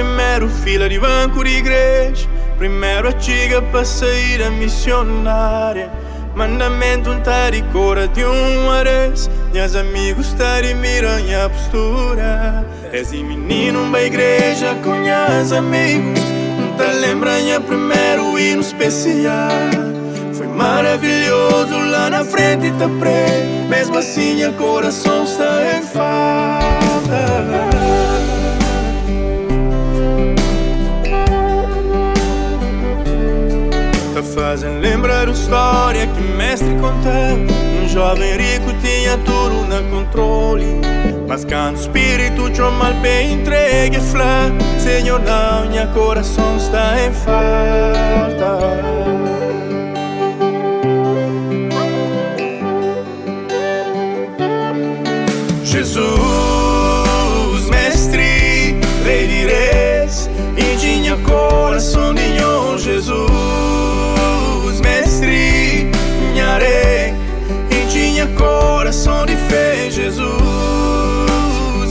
primeiro fila de banco de igreja, primeiro chega para sair a missionária. Mandamento tá de cor de ares, meus amigos tá de miranha postura. Esse menino vai igreja com meus amigos, não tá lembrando primeiro hino especial. Foi maravilhoso lá na frente tá preto, mesmo assim o coração está em falta. Tá fazendo lembrar a história que o mestre contava. Um jovem rico tinha tudo na controle, mas quando o espírito chama o pé entregue e fala: Senhor, não, meu coração está em falta. Jesus, mestre, rei de reis, e tinha coração de Senhor. Jesus, mestre, minha rei, e tinha coração de fé. Jesus,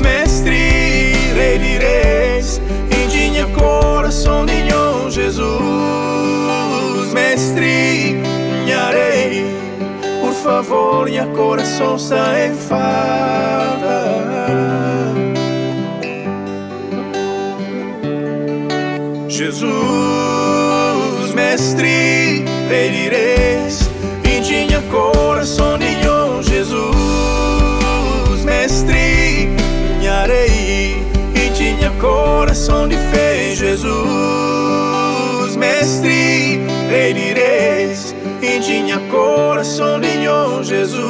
mestre, rei de reis, e tinha coração de Senhor. Jesus, mestre, minha rei, por favor, meu coração está em falta. Jesus, mestre, rei de reis, e tinha coração de Senhor. Jesus, mestre, minha rei, e tinha coração de fé. Jesus, mestre, rei de reis, e tinha coração de Senhor. Jesus,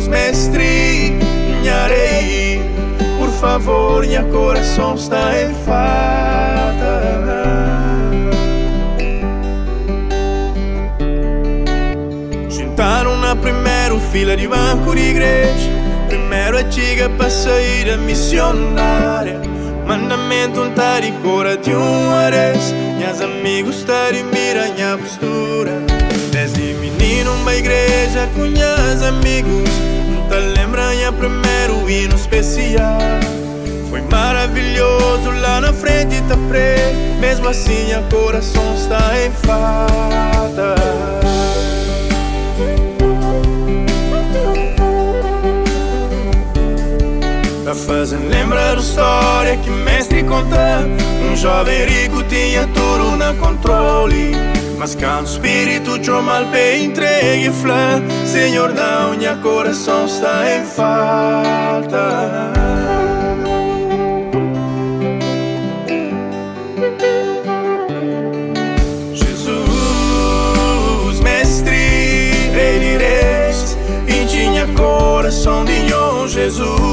mestre, minha rei, por favor, meu coração está em falta. Sentaram na primeira fila de banco de igreja, primeiro chega para sair a missionária. Mandamento tá de cor de ares, meus amigos tá de miranha postura. Desde menino vai igreja com meus amigos, não tá lembrando primeiro hino especial. Foi maravilhoso lá na frente tá preto, mesmo assim o coração está em falta. Tá fazendo lembrar a história que o mestre conta. Um jovem rico tinha tudo na controle, mas quando o espírito chama o pé entregue e fala: Senhor, não, meu coração está em falta. Jesus, mestre, rei de reis, e tinha coração de Senhor. Jesus,